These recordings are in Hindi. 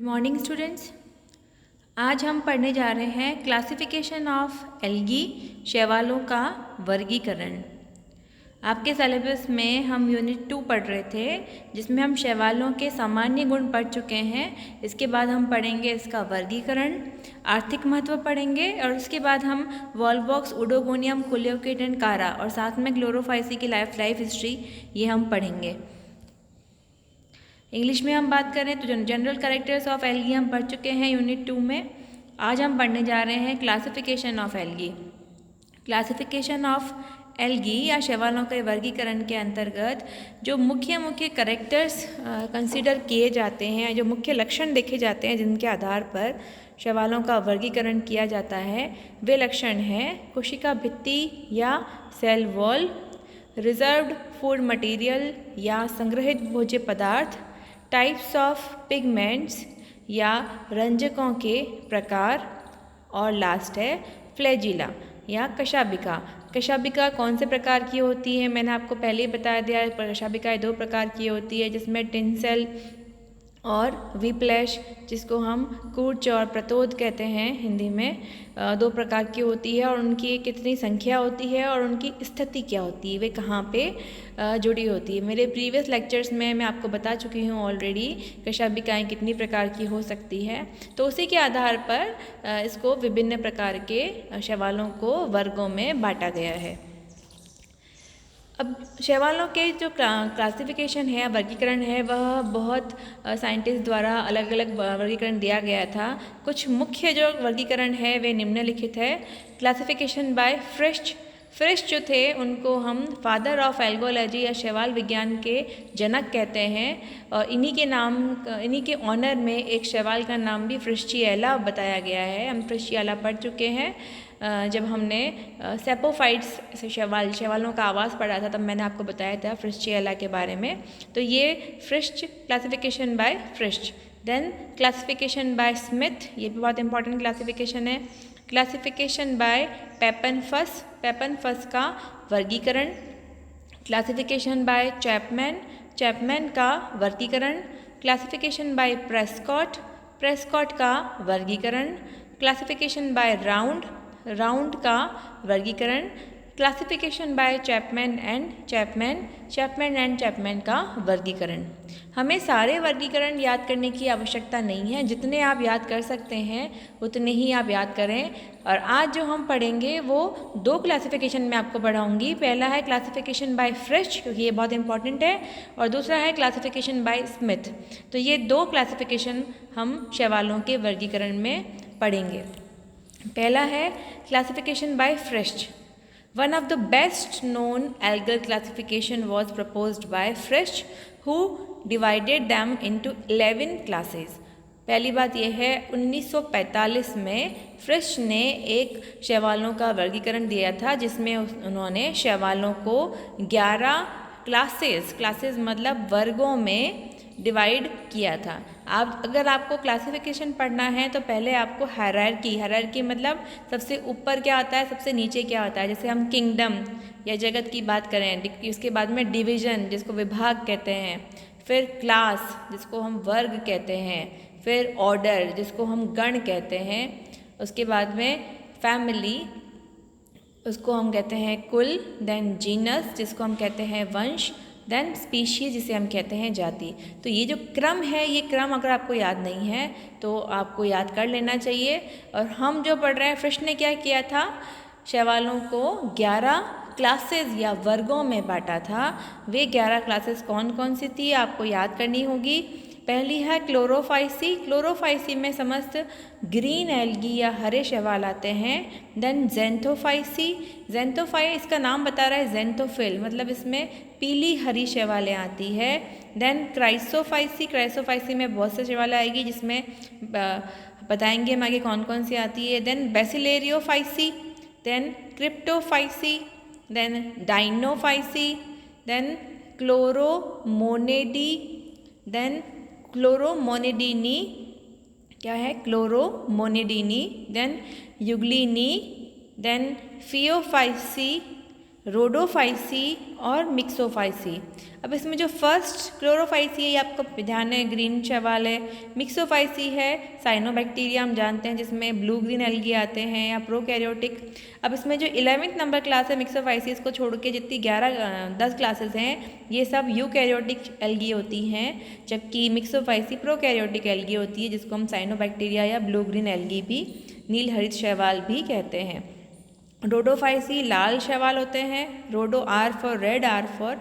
मॉर्निंग स्टूडेंट्स, आज हम पढ़ने जा रहे हैं क्लासिफिकेशन ऑफ एल्गी, शैवालों का वर्गीकरण। आपके सिलेबस में हम यूनिट 2 पढ़ रहे थे, जिसमें हम शैवालों के सामान्य गुण पढ़ चुके हैं। इसके बाद हम पढ़ेंगे इसका वर्गीकरण, आर्थिक महत्व पढ़ेंगे और उसके बाद हम वॉलवॉक्स, उडोगोनियम, कोलियोकेट एंड कारा और साथ में क्लोरोफाइसी की लाइफ हिस्ट्री ये हम पढ़ेंगे। इंग्लिश में हम बात करें तो जनरल कैरेक्टर्स ऑफ एल्गी हम पढ़ चुके हैं यूनिट 2 में। आज हम पढ़ने जा रहे हैं classification of algae. Classification of algae या शैवालों के वर्गीकरण के अंतर्गत जो मुख्य कैरेक्टर्स कंसीडर किए जाते हैं, जो मुख्य लक्षण देखे जाते हैं जिनके आधार पर शैवालों का वर्गीकरण किया जाता है, वे लक्षण हैं कोशिका भित्ति या cell wall, reserved food material या संग्रहित भोज्य पदार्थ, टाइप्स ऑफ पिगमेंट्स या रंजकों के प्रकार, और लास्ट है फ्लैजिला या कशाबिका। कशाबिका कौन से प्रकार की होती है, मैंने आपको पहले ही बताया दिया। कशाबिका 2 प्रकार की होती है, जिसमें टिंसल और विप्लैश, जिसको हम कूर्च और प्रतोद कहते हैं हिंदी में, 2 प्रकार की होती है। और उनकी कितनी संख्या होती है और उनकी स्थिति क्या होती है, वे कहाँ पे जुड़ी होती है। मेरे प्रीवियस लेक्चर्स में मैं आपको बता चुकी हूँ ऑलरेडी कशाबिकाएँ कितनी प्रकार की हो सकती है। तो उसी के आधार पर इसको विभिन्न प्रकार के शैवालों को वर्गों में बांटा गया है। अब शैवालों के जो क्लासिफिकेशन है, वर्गीकरण है, वह बहुत साइंटिस्ट द्वारा अलग अलग वर्गीकरण दिया गया था। कुछ मुख्य जो वर्गीकरण है वे निम्नलिखित है। Classification by फ्रिश्च। फ्रिश्च जो थे उनको हम फादर ऑफ एल्गोलॉजी या शैवाल विज्ञान के जनक कहते हैं, और इन्हीं के ऑनर में एक शैवाल का नाम भी फ्रिश्चिएला बताया गया है। हम फ्रिश्चिएला पढ़ चुके हैं जब हमने सेपोफाइट्स शैवालों का आवास पढ़ा था, तब मैंने आपको बताया था फ्रिश्चिएला के बारे में। तो ये Fritsch, classification by Fritsch. Then classification by Smith, ये भी बहुत इंपॉर्टेंट क्लासिफिकेशन है। क्लासिफिकेशन बाय पेपनफस, पेपनफस का वर्गीकरण। क्लासिफिकेशन बाय चैपमैन, चैपमैन का वर्गीकरण। क्लासिफिकेशन बाय प्रेस्कॉट, प्रेस्कॉट का वर्गीकरण। क्लासिफिकेशन बाय राउंड, राउंड का वर्गीकरण। Classification bye Chapman and Chapman, Chapman and Chapman का वर्गीकरण। हमें सारे वर्गीकरण याद करने की आवश्यकता नहीं है, जितने आप याद कर सकते हैं उतने ही आप याद करें। और आज जो हम पढ़ेंगे वो 2 क्लासिफिकेशन में आपको पढ़ाऊंगी। पहला है क्लासिफिकेशन बाय फ्रिश्च, क्योंकि ये बहुत इंपॉर्टेंट है, और दूसरा है क्लासिफिकेशन बाय स्मिथ। तो ये 2 क्लासिफिकेशन हम शैवालों के वर्गीकरण में पढ़ेंगे। पहला है classification by Fritsch. One of the best known algal classification was proposed by Frisch, who divided them into 11 classes. पहली बात यह है 1945 में फ्रिश ने एक शैवालों का वर्गीकरण दिया था, जिसमें उन्होंने शैवालों को 11 क्लासेस मतलब वर्गों में डिवाइड किया था। अगर आपको क्लासिफिकेशन पढ़ना है तो पहले आपको हायरार्की मतलब सबसे ऊपर क्या आता है, सबसे नीचे क्या होता है। जैसे हम किंगडम या जगत की बात करें, उसके बाद में डिवीज़न जिसको विभाग कहते हैं, फिर क्लास जिसको हम वर्ग कहते हैं, फिर ऑर्डर जिसको हम गण कहते हैं, उसके बाद में फैमिली उसको हम कहते हैं कुल, देन जीनस जिसको हम कहते हैं वंश, देन स्पीशीज जिसे हम कहते हैं जाति। तो ये जो क्रम है, ये क्रम अगर आपको याद नहीं है तो आपको याद कर लेना चाहिए। और हम जो पढ़ रहे हैं, फ्रिश ने क्या किया था, शैवालों को 11 क्लासेस या वर्गों में बांटा था। वे 11 क्लासेस कौन कौन सी थी आपको याद करनी होगी। पहली है क्लोरोफाइसी, क्लोरोफाइसी में समस्त ग्रीन एल्गी या हरे शैवाल आते हैं। देन ज़ेंथोफाइसी, ज़ेंथोफाई इसका नाम बता रहा है ज़ेंथोफिल, मतलब इसमें पीली हरी शैवालें आती है। देन क्राइसोफाइसी, क्राइसोफाइसी में बहुत से शैवालें आएगी, जिसमें बताएंगे हम आगे कौन कौन सी आती है। Then Bacillariophyceae, then Cryptophyceae, then Dinophyceae, then Chloromonadeae, then Chloromonadineae, क्या है Chloromonadineae, then Euglenineae, then Phaeophyceae, Rhodophyceae और मिक्सोफाइसी। अब इसमें जो फर्स्ट क्लोरोफाइसी है ये आपको ध्यान है, ग्रीन शैवाल है। मिक्सोफाइसी है साइनोबैक्टीरिया, हम जानते हैं, जिसमें ब्लू ग्रीन एल्गी आते हैं या प्रोकैरियोटिक। अब इसमें जो 11th नंबर क्लास है मिक्सोफाइसी, इसको छोड़ के जितनी 10 क्लासेस हैं ये सब यूकैरियोटिक एल्गी होती हैं, जबकि मिक्सोफाइसी प्रोकैरियोटिक एल्गी होती है, जिसको हम साइनोबैक्टीरिया या ब्लू ग्रीन एल्गी भी, नील हरित शैवाल भी कहते हैं। रोडोफाइसी लाल शैवाल होते हैं, rhodo R for red, R for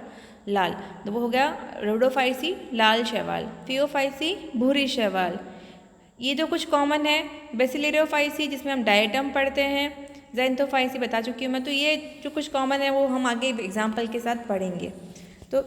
लाल, तो वो हो गया रोडोफाइसी लाल शैवाल। फियोफाइसी भूरी शैवाल। ये जो कुछ कॉमन है, बेसिलियोफाइसी जिसमें हम डायटम पढ़ते हैं, ज़ैंथोफाइसी बता चुकी हूँ मैं, तो ये जो कुछ कॉमन है वो हम आगे एग्जाम्पल के साथ पढ़ेंगे। तो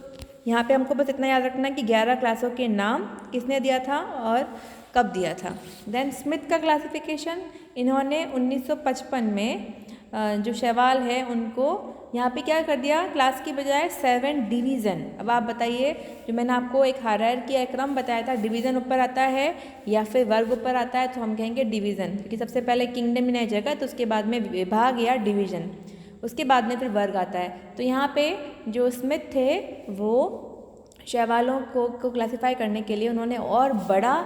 यहाँ पे हमको बस इतना याद रखना कि 11 क्लासों के नाम किसने दिया था और कब दिया था। देन स्मिथ का क्लासिफिकेशन, इन्होंने 1955 में जो शैवाल है उनको यहाँ पे क्या कर दिया, क्लास की बजाय 7 डिवीज़न। अब आप बताइए, जो मैंने आपको एक हायरार्की या क्रम बताया था, डिवीज़न ऊपर आता है या फिर वर्ग ऊपर आता है, तो हम कहेंगे डिवीज़न, क्योंकि सबसे पहले किंगडम इन जगह, तो उसके बाद में विभाग या डिवीज़न, उसके बाद में फिर वर्ग आता है। तो यहाँ पे जो स्मिथ थे वो शैवालों को क्लासीफाई करने के लिए उन्होंने और बड़ा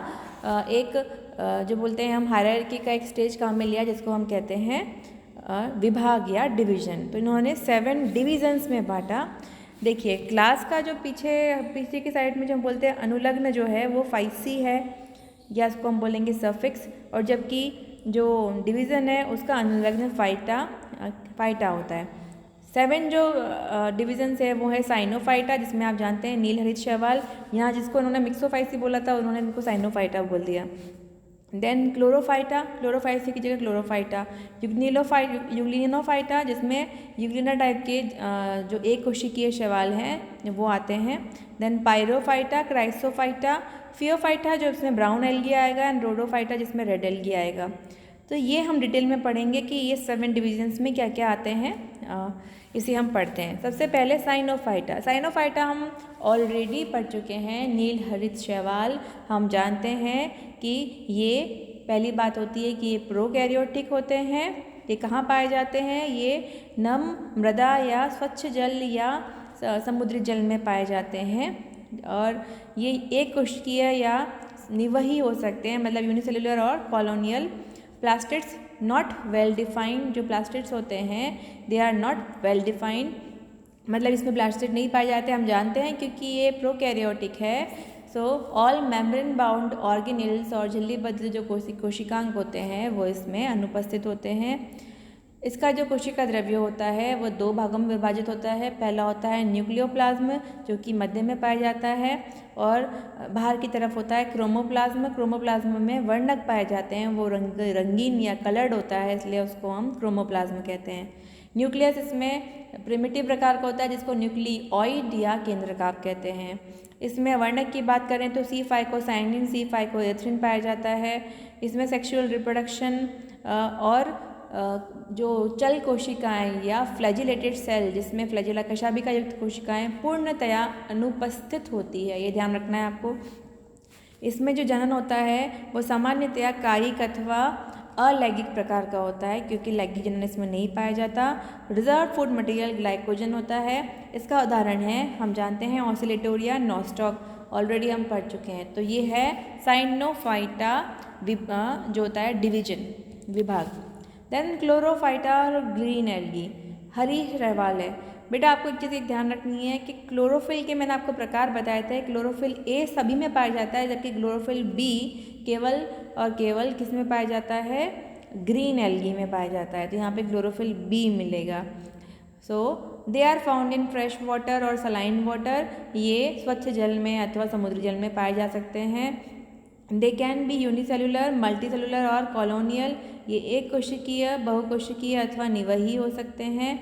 एक जो बोलते हैं हम हायरार्की का एक स्टेज काम में लिया, जिसको हम कहते हैं विभाग या डिवीज़न। तो इन्होंने 7 डिवीज़न्स में बांटा। देखिए क्लास का जो पीछे की साइड में जो हम बोलते हैं अनुलग्न जो है वो फाइसी है, या उसको हम बोलेंगे सफिक्स, और जबकि जो डिवीज़न है उसका अनुलग्न फाइटा होता है। 7 जो डिवीज़न्स है वो है साइनोफाइटा, जिसमें आप जानते हैं नील हरित शैवाल, यहाँ जिसको उन्होंने मिक्सोफाइसी बोला था उन्होंने इनको साइनोफाइटा बोल दिया। देन क्लोरोफाइटा, क्लोरोफाइसी की जगह क्लोरोफाइटा। यूग्लिनोफाइटा, जिसमें यूग्लिना टाइप के जो एक कोशिकीय शैवाल हैं वो आते हैं। देन पायरोफाइटा, क्राइसोफाइटा, फियोफाइटा जो इसमें ब्राउन एल्गी आएगा, एंड रोडोफाइटा जिसमें रेड एल्गी आएगा। तो ये हम डिटेल में पढ़ेंगे कि ये 7 डिवीजन्स में क्या क्या आते हैं, इसे हम पढ़ते हैं। सबसे पहले साइनोफाइटा। साइनोफाइटा हम ऑलरेडी पढ़ चुके हैं, नील हरित शैवाल। हम जानते हैं कि ये पहली बात होती है कि ये प्रोकैरियोटिक होते हैं। ये कहाँ पाए जाते हैं, ये नम मृदा या स्वच्छ जल या समुद्री जल में पाए जाते हैं, और ये एक कोशिकीय या निवही हो सकते हैं, मतलब यूनिसेलुलर और colonial. Plastids not well defined, जो प्लास्टिड्स होते हैं they are not well defined, मतलब इसमें प्लास्टिड नहीं पाए जाते, हम जानते हैं क्योंकि ये प्रोकैरियोटिक है। So all membrane bound organelles और झिल्लीबद्ध जो कोशिकांग होते हैं वो इसमें अनुपस्थित होते हैं। इसका जो कोशिका द्रव्य होता है वो 2 भागों में विभाजित होता है। पहला होता है न्यूक्लियोप्लाज्म, जो कि मध्य में पाया जाता है, और बाहर की तरफ होता है क्रोमोप्लाज्म। क्रोमोप्लाज्म में वर्णक पाए जाते हैं, वो रंगीन या कलर्ड होता है, इसलिए उसको हम क्रोमोप्लाज्म कहते हैं। न्यूक्लियस इसमें प्रिमिटिव प्रकार का होता है, जिसको न्यूक्लियोइड या केंद्रकाक कहते हैं। इसमें वर्णक की बात करें तो C5 C5 पाया जाता है। इसमें सेक्सुअल रिप्रोडक्शन और जो चल कोशिकाएं या फ्लैजिलेटेड सेल, जिसमें फ्लैजिला कशाभिका युक्त कोशिकाएं पूर्णतया अनुपस्थित होती है, ये ध्यान रखना है आपको। इसमें जो जनन होता है वो सामान्यतया कायिक अथवा अलैंगिक प्रकार का होता है, क्योंकि लैंगिक जनन इसमें नहीं पाया जाता। रिजर्व फूड मटेरियल ग्लाइकोजन होता है। इसका उदाहरण है, हम जानते हैं ऑसिलेटोरिया नॉस्टॉक, ऑलरेडी हम पढ़ चुके हैं। तो ये है साइनोफाइटा जो होता है डिवीजन, विभाग। देन क्लोरोफाइटा और ग्रीन एल्गी, हरी शैवाल है। बेटा आपको एक चीज़ ध्यान रखनी है कि क्लोरोफिल के मैंने आपको प्रकार बताए थे, क्लोरोफिल ए सभी में पाया जाता है, जबकि क्लोरोफिल बी केवल और केवल किस में पाया जाता है, ग्रीन एल्गी में पाया जाता है। तो यहाँ पे क्लोरोफिल बी मिलेगा। So they are found in fresh water और सलाइन वाटर, ये स्वच्छ जल में अथवा समुद्री जल में पाए जा सकते हैं। They can B unicellular, multicellular और कॉलोनियल, ये एक कोशिकीय, बहुकोशिकीय अथवा निवही हो सकते हैं।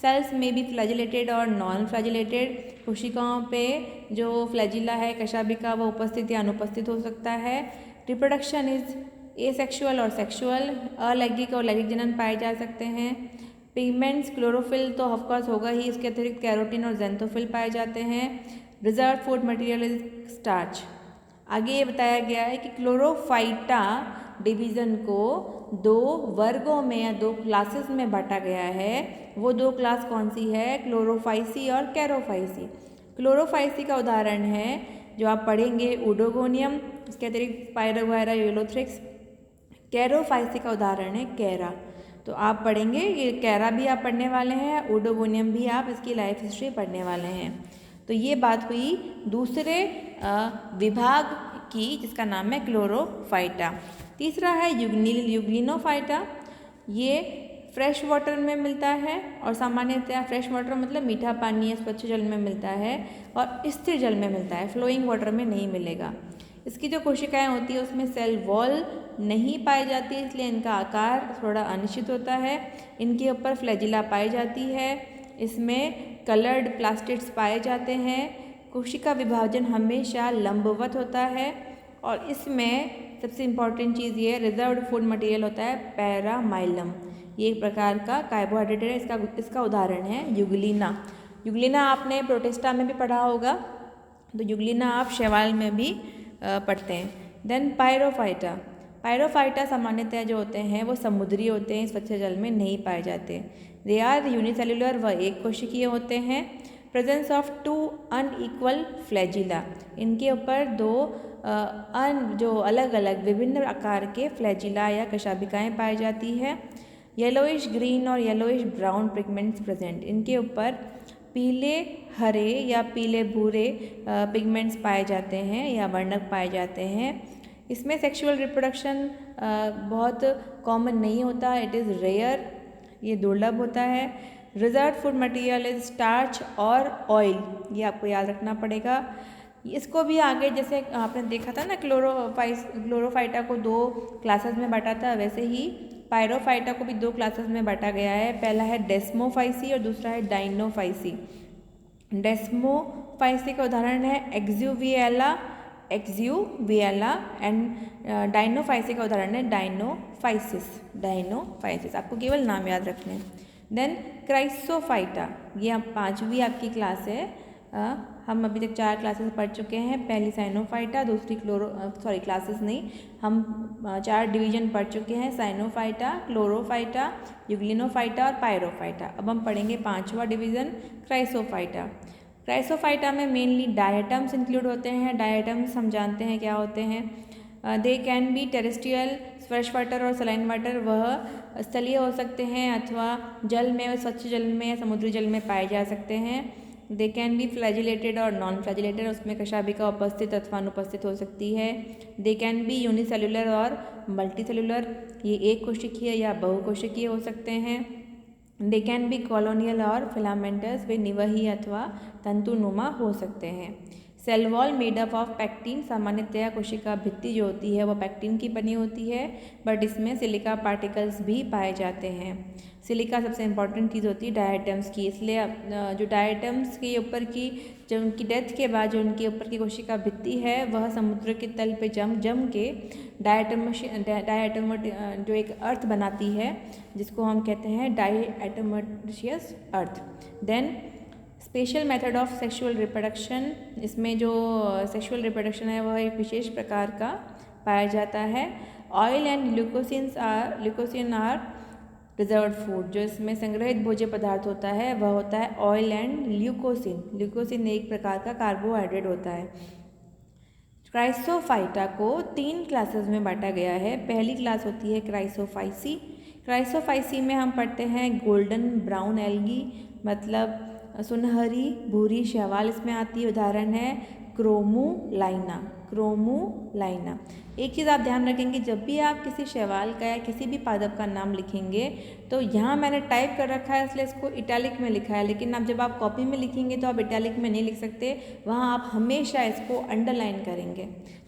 सेल्स में भी फ्लैजिलेटेड और नॉन फ्लैजिलेटेड, कोशिकाओं पे जो फ्लैजिला है कशाभिका वो उपस्थित या अनुपस्थित हो सकता है। रिप्रोडक्शन इज एसेक्सुअल और सेक्सुअल, अलैंगिक और लैंगिक जनन पाए जा सकते हैं। पिगमेंट्स, क्लोरोफिल तो ऑफकोर्स होगा ही, इसके अतिरिक्त कैरोटीन और ज़ैंथोफिल पाए जाते हैं। Reserve food material is starch. आगे ये बताया गया है कि क्लोरोफाइटा डिवीज़न को 2 वर्गों में या 2 क्लासेस में बांटा गया है। वो 2 क्लास कौन सी है? क्लोरोफाइसी और कैरोफाइसी। क्लोरोफाइसी का उदाहरण है जो आप पढ़ेंगे ओडोगोनियम, इसके अतिरिक्त स्पाइरोगायरा यूलोथ्रिक्स। कैरोफाइसी का उदाहरण है कैरा। तो आप पढ़ेंगे, ये कैरा भी आप पढ़ने वाले हैं, ओडोगोनियम भी आप इसकी लाइफ हिस्ट्री पढ़ने वाले हैं। तो ये बात हुई दूसरे विभाग की जिसका नाम है क्लोरोफाइटा। तीसरा है यूग्लिनोफाइटा। ये फ्रेश वाटर में मिलता है और सामान्यतः फ्रेश वाटर मतलब मीठा पानी या स्वच्छ जल में मिलता है और स्थिर जल में मिलता है, फ्लोइंग वाटर में नहीं मिलेगा। इसकी जो कोशिकाएं होती है उसमें सेल वॉल नहीं पाई जाती, इसलिए इनका आकार थोड़ा अनिश्चित होता है। इनके ऊपर फ्लैजिला पाई जाती है, इसमें कलर्ड प्लास्टिड्स पाए जाते हैं। कोशिका विभाजन हमेशा लंबवत होता है और इसमें सबसे इम्पॉर्टेंट चीज़ ये रिजर्व्ड फूड मटेरियल होता है पैरामाइलम। ये एक प्रकार का कार्बोहाइड्रेट है, इसका उदाहरण है यूग्लिना। यूग्लिना आपने प्रोटिस्टा में भी पढ़ा होगा, तो यूग्लिना आप शैवाल में भी पढ़ते हैं। देन पायरोफाइटा। पायरोफाइटा सामान्यतः जो होते हैं वो समुद्री होते हैं, स्वच्छ जल में नहीं पाए जाते। दे आर यूनिसेल्युलर व एक कोशिकीय होते हैं। Presence of 2 unequal flagella. इनके ऊपर 2 जो अलग अलग विभिन्न आकार के फ्लैजिला या कशाभिकाएँ पाई जाती है। येलोइश ग्रीन और येलोइश ब्राउन पिगमेंट्स प्रेजेंट। इनके ऊपर पीले हरे या पीले भूरे पिगमेंट्स पाए जाते हैं या वर्णक पाए जाते हैं। इसमें सेक्सुअल रिप्रोडक्शन बहुत कॉमन नहीं होता, इट इज़ रेयर, ये दुर्लभ होता है। Reserve food material is starch और ऑयल, ये आपको याद रखना पड़ेगा। इसको भी आगे जैसे आपने देखा था ना क्लोरोफाइटा को 2 क्लासेस में बांटा था, वैसे ही पायरोफाइटा को भी 2 क्लासेस में बांटा गया है। पहला है डेस्मोफाइसी और दूसरा है डाइनोफाइसी। डेस्मोफाइसी का उदाहरण है एक्जुविएला एंड डाइनोफाइसी का उदाहरण है डाइनोफाइसिस। आपको केवल नाम याद रखने हैं। देन क्राइसोफाइटा, ये 5वीं आपकी क्लास है। हम अभी तक 4 क्लासेस पढ़ चुके हैं। पहली साइनोफाइटा, दूसरी क्लासेस नहीं, हम 4 डिवीजन पढ़ चुके हैं, साइनोफाइटा, क्लोरोफाइटा, यूग्लिनोफाइटा और पायरोफाइटा। अब हम पढ़ेंगे 5वां डिवीज़न क्राइसोफाइटा। क्राइसोफाइटा में मेनली डायटम्स इंक्लूड होते हैं। डायटम्स हम जानते हैं क्या होते हैं। They can B terrestrial, fresh water और सलाइन वाटर, वह स्थलीय हो सकते हैं अथवा जल में, स्वच्छ जल में या समुद्री जल में पाए जा सकते हैं। दे कैन बी फ्लैजिलेटेड और नॉन फ्लैजिलेटेड, उसमें कशाभिका उपस्थित अथवा अनुपस्थित हो सकती है। दे कैन बी यूनिसेल्युलर और मल्टीसेल्युलर, ये एक कोशिकीय या बहुकोशिकीय हो सकते हैं। दे कैन बी कॉलोनियल और फिलामेंटस, वे निवही अथवा तंतुनुमा हो सकते हैं। Cell wall made up of pectin, सामान्यतया कोशिका भित्ति जो होती है वो पैक्टिन की बनी होती है, बट इसमें सिलिका पार्टिकल्स भी पाए जाते हैं। सिलिका सबसे इंपॉर्टेंट चीज़ होती है डायटम्स की, इसलिए जो डायटम्स के ऊपर की, जो उनकी डेथ के बाद जो उनके ऊपर की कोशिका भित्ति है वह समुद्र के तल पे जम के डायटम जो एक अर्थ बनाती है जिसको हम कहते हैं diatomaceous earth. Then special method of sexual reproduction, इसमें जो सेक्सुअल रिप्रोडक्शन है वह एक विशेष प्रकार का पाया जाता है। Oil and leucosin are reserved food, जो इसमें संग्रहित भोज्य पदार्थ होता है वह होता है ऑयल एंड ल्यूकोसिन। ल्यूकोसिन एक प्रकार का कार्बोहाइड्रेट होता है। क्राइसोफाइटा को 3 क्लासेस में बांटा गया है। पहली क्लास होती है क्राइसोफाइसी। क्राइसोफाइसी में हम पढ़ते हैं गोल्डन ब्राउन एल्गी, मतलब सुनहरी भूरी शैवाल इसमें आती है। उदाहरण है क्रोमोलाइना। एक चीज़ आप ध्यान रखेंगे, जब भी आप किसी शैवाल का या किसी भी पादप का नाम लिखेंगे तो यहाँ मैंने टाइप कर रखा है इसलिए इसको इटैलिक में लिखा है, लेकिन अब जब आप कॉपी में लिखेंगे तो आप इटैलिक में नहीं लिख सकते, वहाँ आप हमेशा इसको अंडरलाइन करेंगे।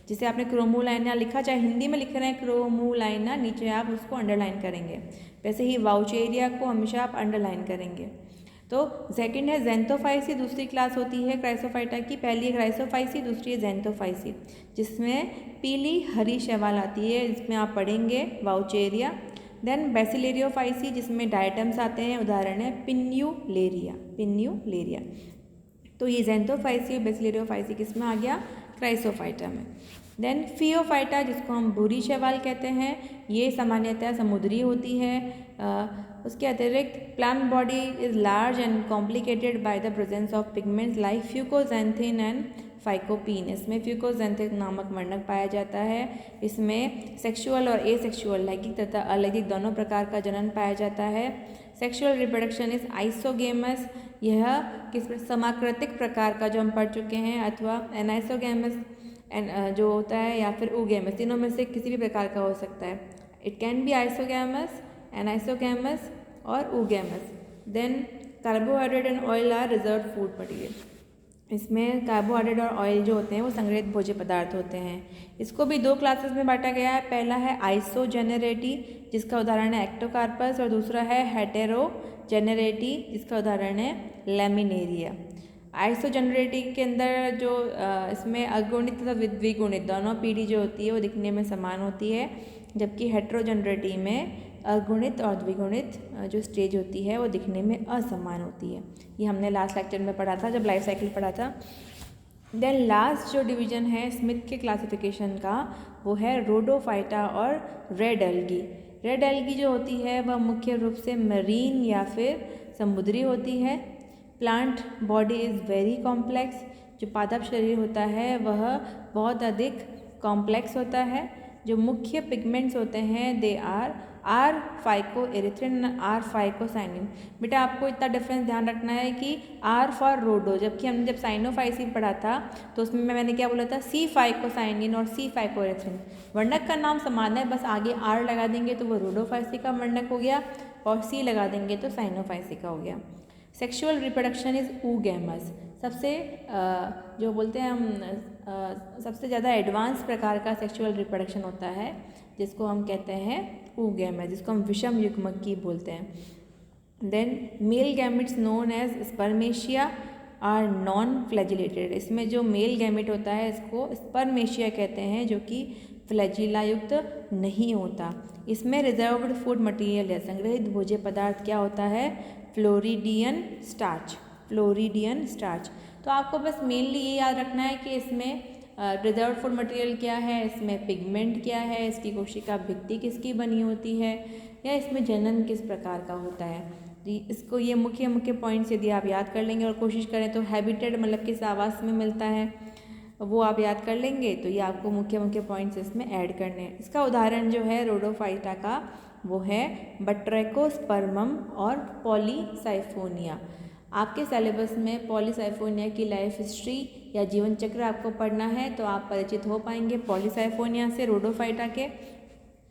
जिसे आपने क्रोमोलाइना लिखा, चाहे हिंदी में लिख रहे हैं क्रोमोलाइना, नीचे आप उसको अंडरलाइन करेंगे। वैसे ही वाउचेरिया को हमेशा आप अंडरलाइन करेंगे। तो सेकंड है ज़ेंथोफाइसी, दूसरी क्लास होती है क्राइसोफाइटा की। पहली है क्राइसोफाइसी, दूसरी है ज़ेंथोफाइसी, जिसमें पीली हरी शैवाल आती है, इसमें आप पढ़ेंगे वाउचेरिया। देन बेसिलेरियोफाइसी, जिसमें डायटम्स आते हैं। उदाहरण है पिन्यूलेरिया। तो ये ज़ेंथोफाइसी और बेसिलेरियोफाइसी किस में आ गया? क्राइसोफाइटा में। देन फियोफाइटा, जिसको हम भूरी शैवाल कहते हैं, ये सामान्यतः समुद्री होती है। उसके अतिरिक्त plant body is large and complicated by the presence of pigments like fucoxanthin and phycopin. इसमें फ्यूकोजैंथिन नामक वर्णक पाया जाता है। इसमें सेक्सुअल और एसेक्सुअल, लैंगिक तथा अलैंगिक दोनों प्रकार का जनन पाया जाता है। सेक्सुअल रिप्रोडक्शन इज आइसोगेमस, यह किस समाकृतिक प्रकार का जो हम पढ़ चुके हैं, अथवा एनाइसोगेमस जो होता है, या फिर ऊगेमस, तीनों में से किसी भी प्रकार का हो सकता है। It can be isogamous, anisogamous और oogamous. Then carbohydrate and oil are reserve food material. इसमें कार्बोहाइड्रेट और ऑयल जो होते हैं वो संग्रहित भोज्य पदार्थ होते हैं। इसको भी 2 क्लासेस में बांटा गया है। पहला है आइसोजेनेरेटी, जिसका उदाहरण है एक्टोकार्पस, और दूसरा है हेटेरोजेनेरेटी, जिसका उदाहरण है लैमिनेरिया। आइसोजेनेरेटी के अंदर जो इसमें अगुणित तथा द्विगुणित दोनों पीढ़ी जो होती है वो दिखने में समान होती है, जबकि हेटेरोजेनेरेटी में अगुणित और द्विगुणित जो स्टेज होती है वो दिखने में असमान होती है। ये हमने लास्ट लेक्चर में पढ़ा था जब लाइफ साइकिल पढ़ा था। देन लास्ट जो डिवीजन है स्मिथ के क्लासिफिकेशन का, वो है रोडोफाइटा और रेड एल्गी। रेड एल्गी जो होती है वह मुख्य रूप से मरीन या फिर समुद्री होती है। Plant body is very complex, जो पादप शरीर होता है वह बहुत अधिक कॉम्प्लेक्स होता है। जो मुख्य पिगमेंट्स होते हैं they are phycoerythrin, are phycocyanin. बेटा आपको इतना डिफरेंस ध्यान रखना है कि आर फॉर रोडो, जबकि हमने जब साइनोफाइसिन पढ़ा था तो उसमें मैंने क्या बोला था, सी फाइकोसाइनिन और सी फाइकोएरिथ्रिन। वर्णक का नाम समान है, बस आगे आर लगा देंगे तो वो रोडोफाइसी का वर्णक हो गया, और सी लगा देंगे तो साइनोफाइसी का हो गया। सेक्सुअल रिप्रोडक्शन इज ऊगैमस, सबसे जो बोलते हैं हम सबसे ज़्यादा एडवांस प्रकार का सेक्सुअल रिप्रोडक्शन होता है, जिसको हम कहते हैं ऊगैमस, जिसको हम विषम युग्मक की बोलते हैं। Then male gametes known as spermatia are non flagellated. इसमें जो मेल गैमेट होता है इसको स्पर्मेशिया कहते हैं, जो कि फ्लैजिला युक्त नहीं होता। इसमें रिजर्व्ड फूड मटेरियल है, संग्रहित भोज्य पदार्थ क्या होता है, फ्लोरिडियन स्टार्च, फ्लोरिडियन स्टार्च। तो आपको बस मेनली ये याद रखना है कि इसमें रिजर्व फूड मटेरियल क्या है, इसमें पिगमेंट क्या है, इसकी कोशिका भित्ति किसकी बनी होती है, या इसमें जनन किस प्रकार का होता है। इसको ये मुख्य पॉइंट्स यदि आप याद कर लेंगे और कोशिश करें तो हैबिटेट मतलब किस आवास में मिलता है वो आप याद कर लेंगे, तो ये आपको मुख्य पॉइंट्स इसमें ऐड करने हैं। इसका उदाहरण जो है रोडोफाइटा का वो है बट्रैकोस्पर्मम और पॉलीसाइफोनिया। आपके सिलेबस में पॉलीसाइफोनिया की लाइफ हिस्ट्री या जीवन चक्र आपको पढ़ना है, तो आप परिचित हो पाएंगे पॉलीसाइफोनिया से, रोडोफाइटा के।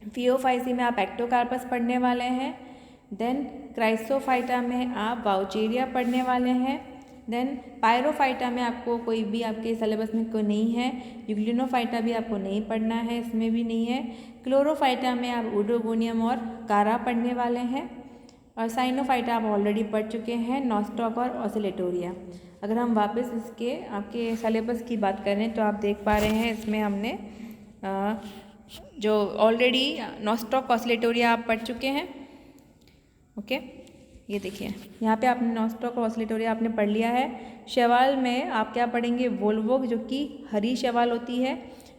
फियोफाइसी में आप एक्टोकार्पस पढ़ने वाले हैं। देन क्राइसोफाइटा में आप वाउचेरिया पढ़ने वाले हैं। देन पायरोफाइटा में आपको कोई भी आपके सिलेबस में कोई नहीं है। यूग्लिनोफाइटा भी आपको नहीं पढ़ना है, इसमें भी नहीं है। क्लोरोफाइटा में आप ओडोगोनियम और कारा पढ़ने वाले हैं। और साइनोफाइटा आप ऑलरेडी पढ़ चुके हैं, नॉस्टॉक और ऑसिलेटोरिया। अगर हम वापस इसके आपके सिलेबस की बात करें तो आप देख पा रहे हैं इसमें हमने जो ऑलरेडी नॉस्टॉक ऑसिलेटोरिया आप पढ़ चुके हैं। ओके, ये देखिए यहाँ पे आपने नॉस्टॉक और ऑसिलेटोरिया आपने पढ़ लिया है। शैवाल में आप क्या पढ़ेंगे, वोल्वोग जो कि हरी शैवाल होती है,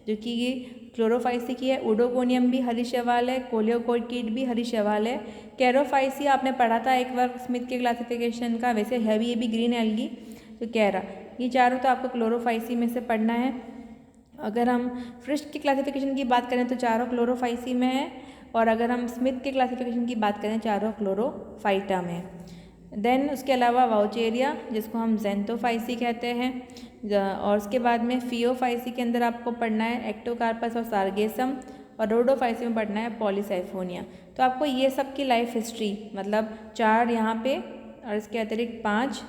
जो कि ये क्लोरोफाइसी की है। ओडोगोनियम भी हरी शैवाल है, कोलियोकोइड भी हरी शैवाल है। कैरोफाइसी आपने पढ़ा था एक बार स्मिथ के क्लासिफिकेशन का, वैसे है भी ये भी ग्रीन एल्गी। तो कैरा, ये चारों तो आपको क्लोरोफाइसी में से पढ़ना है। अगर हम फ्रिस्ट की क्लासिफिकेशन की बात करें तो चारों क्लोरोफाइसी में है, और अगर हम स्मिथ के क्लासिफिकेशन की बात करें चारों क्लोरोफाइटा में। देन उसके अलावा वाउचेरिया जिसको हम जेंथोफाइसी कहते हैं, और उसके बाद में फियोफाइसी के अंदर आपको पढ़ना है एक्टोकार्पस और सार्गेसम, और रोडोफाइसी में पढ़ना है पॉलीसाइफोनिया। तो आपको ये सब की लाइफ हिस्ट्री मतलब 4 यहाँ पे, और इसके अतिरिक्त 5,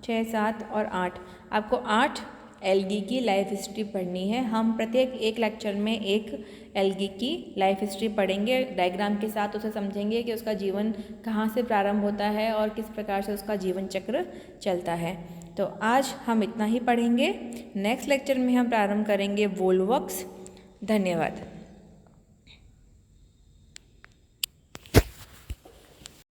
6, 7 और 8, आपको 8 एल्गी की लाइफ हिस्ट्री पढ़नी है। हम प्रत्येक एक लेक्चर में एक एल्गी की लाइफ हिस्ट्री पढ़ेंगे, डायग्राम के साथ उसे समझेंगे कि उसका जीवन कहाँ से प्रारंभ होता है और किस प्रकार से उसका जीवन चक्र चलता है। तो आज हम इतना ही पढ़ेंगे। नेक्स्ट लेक्चर में हम प्रारंभ करेंगे वोल्वॉक्स। धन्यवाद।